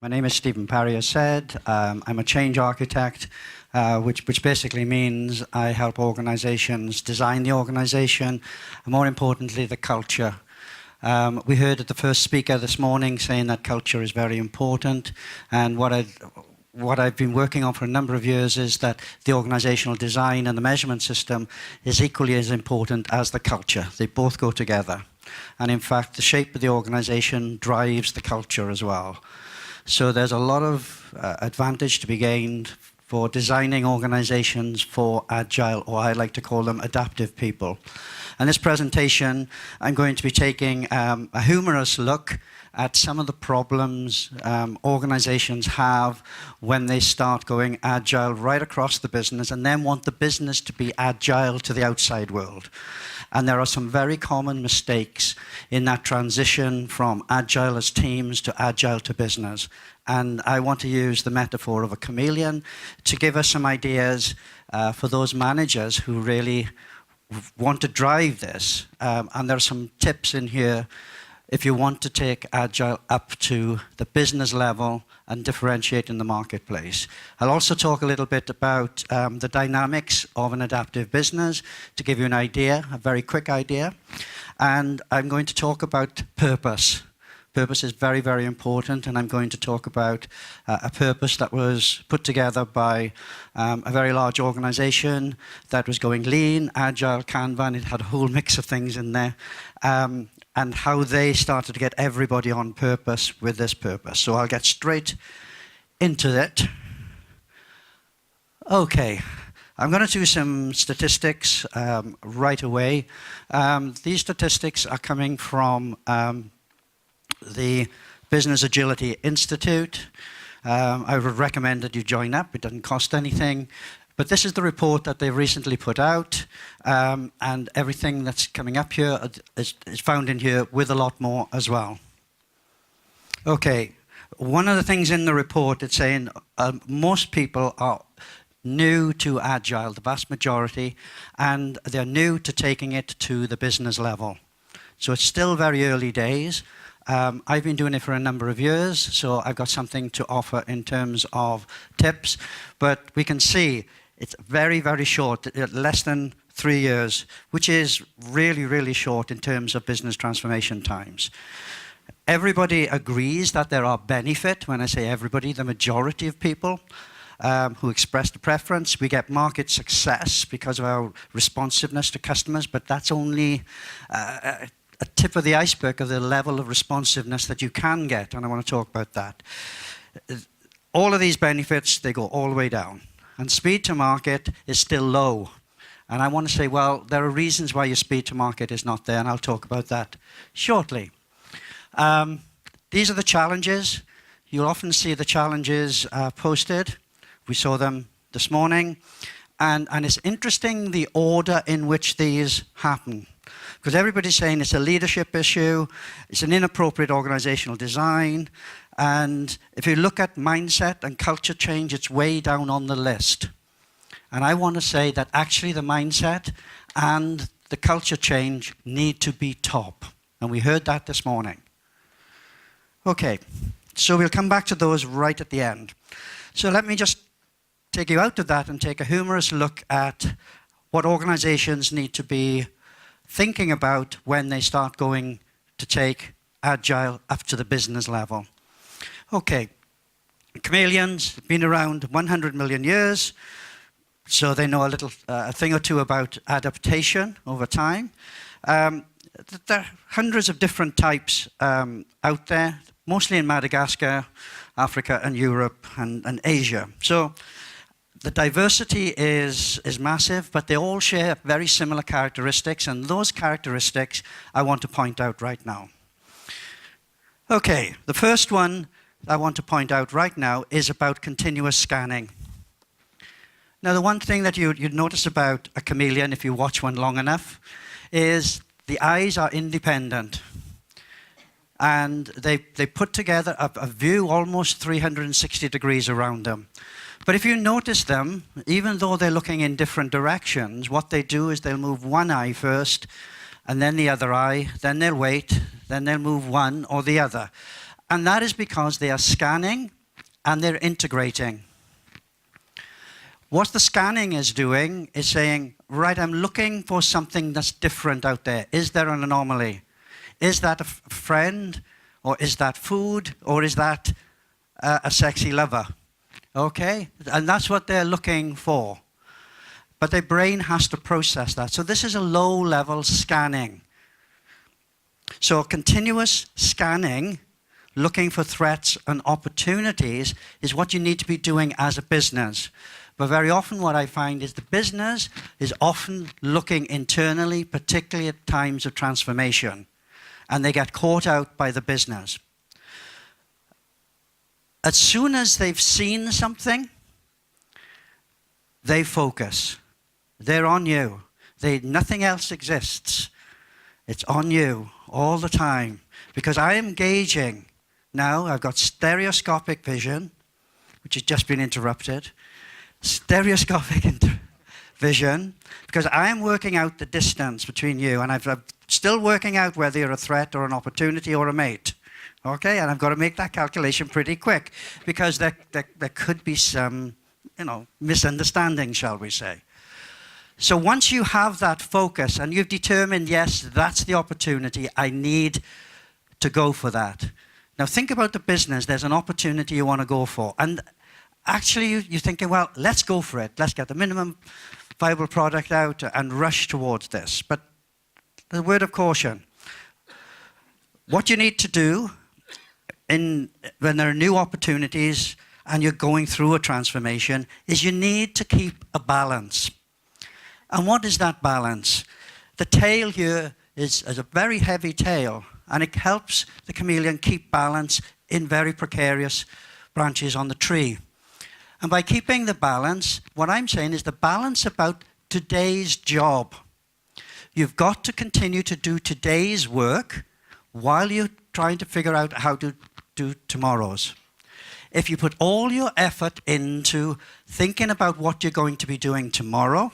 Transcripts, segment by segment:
My name is Stephen Parry, as said. I'm a change architect, which basically means I help organizations design the organization, and more importantly, the culture. We heard at the first speaker this morning saying that culture is very important, and what I've been working on for a number of years is that the organizational design and the measurement system is equally as important as the culture. They both go together. And in fact, the shape of the organization drives the culture as well. So there's a lot of advantage to be gained for designing organizations for agile, or I like to call them adaptive people. In this presentation, I'm going to be taking a humorous look at some of the problems organizations have when they start going agile right across the business and then want the business to be agile to the outside world. And there are some very common mistakes in that transition from agile as teams to agile to business. And I want to use the metaphor of a chameleon to give us some ideas for those managers who really want to drive this. And there are some tips in here if you want to take agile up to the business level and differentiate in the marketplace. I'll also talk a little bit about the dynamics of an adaptive business to give you an idea, a very quick idea. And I'm going to talk about purpose. Purpose is very, very important, and I'm going to talk about a purpose that was put together by a very large organization that was going lean, agile, Kanban. It had a whole mix of things in there. And how they started to get everybody on purpose with this purpose. So I'll get straight into it. Okay, I'm going to do some statistics right away. These statistics are coming from the Business Agility Institute. I would recommend that you join up. It doesn't cost anything. But this is the report that they've recently put out, and everything that's coming up here is found in here with a lot more as well. Okay, one of the things in the report, it's saying most people are new to Agile, the vast majority, and they're new to taking it to the business level. So it's still very early days. I've been doing it for a number of years, so I've got something to offer in terms of tips, but we can see it's very, very short, less than 3 years, which is really, really short in terms of business transformation times. Everybody agrees that there are benefits. When I say everybody, the majority of people who express the preference. We get market success because of our responsiveness to customers, but that's only a tip of the iceberg of the level of responsiveness that you can get, and I want to talk about that. All of these benefits, they go all the way down. And speed to market is still low. And I want to say, well, there are reasons why your speed to market is not there, and I'll talk about that shortly. These are the challenges. You'll often see the challenges posted. We saw them this morning. And it's interesting the order in which these happen. Because everybody's saying it's a leadership issue, it's an inappropriate organizational design, and if you look at mindset and culture change, it's way down on the list. And I want to say that actually the mindset and the culture change need to be top. And we heard that this morning. Okay, so we'll come back to those right at the end. So let me just take you out of that and take a humorous look at what organizations need to be thinking about when they start going to take Agile up to the business level. Okay, chameleons have been around 100 million years, so they know a thing or two about adaptation over time. There are hundreds of different types out there, mostly in Madagascar, Africa, and Europe, and Asia. So the diversity is massive, but they all share very similar characteristics, and those characteristics I want to point out right now. Okay, the first one I want to point out right now is about continuous scanning. Now, the one thing that you'd notice about a chameleon, if you watch one long enough, is the eyes are independent. And they put together a view almost 360 degrees around them. But if you notice them, even though they're looking in different directions, what they do is they'll move one eye first, and then the other eye, then they'll wait, then they'll move one or the other. And that is because they are scanning and they're integrating. What the scanning is doing is saying, right, I'm looking for something that's different out there. Is there an anomaly? Is that a friend? Or is that food? Or is that a sexy lover? Okay? And that's what they're looking for. But their brain has to process that. So this is a low-level scanning. So continuous scanning, looking for threats and opportunities, is what you need to be doing as a business. But very often what I find is the business is often looking internally, particularly at times of transformation. And they get caught out by the business. As soon as they've seen something, they focus. They're on you. Nothing else exists. It's on you all the time. Because I am gauging now, I've got stereoscopic vision, which has just been interrupted. Stereoscopic vision, because I am working out the distance between you, and I'm still working out whether you're a threat or an opportunity or a mate. Okay, and I've got to make that calculation pretty quick, because there could be some, misunderstanding, shall we say. So once you have that focus and you've determined, yes, that's the opportunity, I need to go for that. Now think about the business. There's an opportunity you want to go for. And actually you're thinking, well, let's go for it. Let's get the minimum viable product out and rush towards this. But the word of caution. What you need to do when there are new opportunities and you're going through a transformation is you need to keep a balance. And what is that balance? The tail here is a very heavy tail, and it helps the chameleon keep balance in very precarious branches on the tree. And by keeping the balance, what I'm saying is the balance about today's job. You've got to continue to do today's work while you're trying to figure out how to do tomorrow's. If you put all your effort into thinking about what you're going to be doing tomorrow,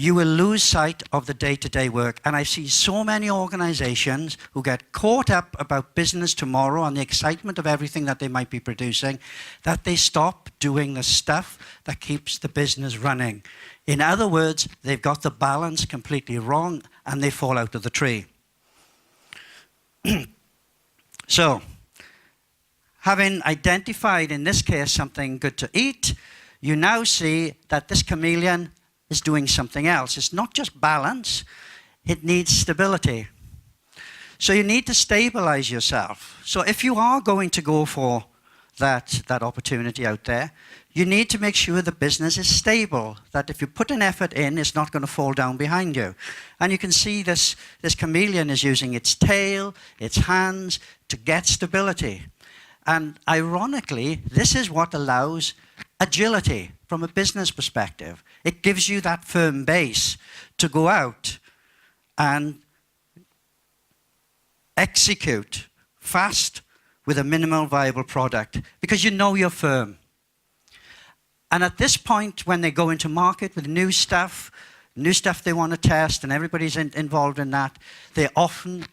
you will lose sight of the day-to-day work. And I see so many organizations who get caught up about business tomorrow and the excitement of everything that they might be producing, that they stop doing the stuff that keeps the business running. In other words, they've got the balance completely wrong and they fall out of the tree. So, having identified in this case something good to eat, you now see that this chameleon is doing something else. It's not just balance, it needs stability. So you need to stabilize yourself. So if you are going to go for that opportunity out there, you need to make sure the business is stable, that if you put an effort in, it's not going to fall down behind you. And you can see this chameleon is using its tail, its hands to get stability. And ironically, this is what allows agility from a business perspective. It gives you that firm base to go out and execute fast with a minimal viable product because you know you're firm. And at this point, when they go into market with new stuff they want to test, and everybody's involved in that, they often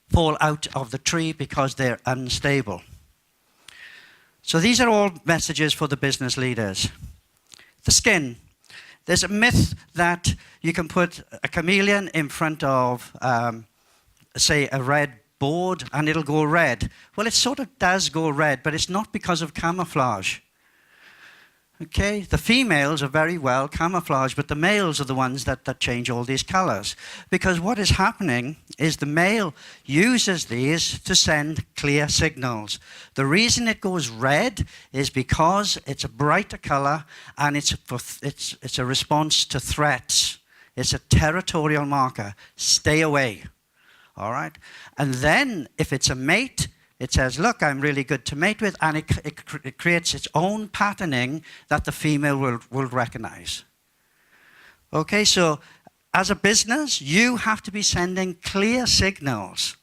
fall out of the tree because they're unstable. So these are all messages for the business leaders. The skin. There's a myth that you can put a chameleon in front of, say, a red board and it'll go red. Well, it sort of does go red, but it's not because of camouflage. Okay, the females are very well camouflaged, but the males are the ones that change all these colors. Because what is happening is the male uses these to send clear signals. The reason it goes red is because it's a brighter color and it's a response to threats. It's a territorial marker. Stay away. All right? And then if it's a mate, it says, look, I'm really good to mate with, and it creates its own patterning that the female will recognize. Okay, so as a business, you have to be sending clear signals,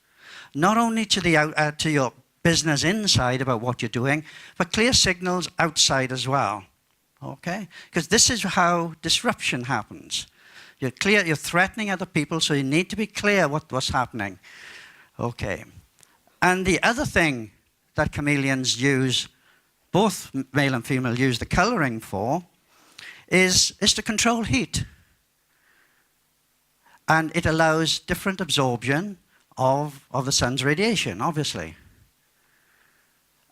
not only to your business inside about what you're doing, but clear signals outside as well. Okay, because this is how disruption happens. You're threatening other people, so you need to be clear what's happening. Okay. And the other thing that chameleons use, both male and female use the coloring for, is to control heat. And it allows different absorption of the sun's radiation, obviously.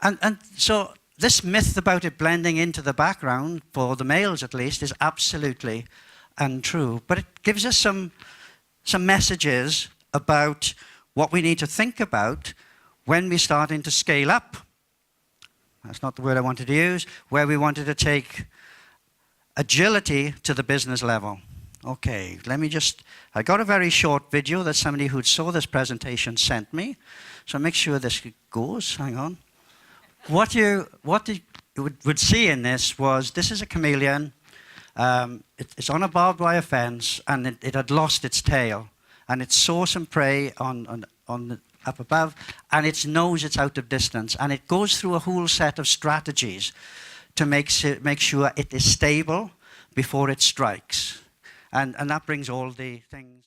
And so this myth about it blending into the background, for the males at least, is absolutely untrue. But it gives us some messages about what we need to think about when we're starting to scale up. That's not the word I wanted to use. Where we wanted to take agility to the business level. Okay, I got a very short video that somebody who saw this presentation sent me. So make sure this goes, hang on. What you would see in this is a chameleon. It's on a barbed wire fence, and it had lost its tail. And it saw some prey up above, and it knows it's out of distance. And it goes through a whole set of strategies to make sure it is stable before it strikes. And that brings all the things.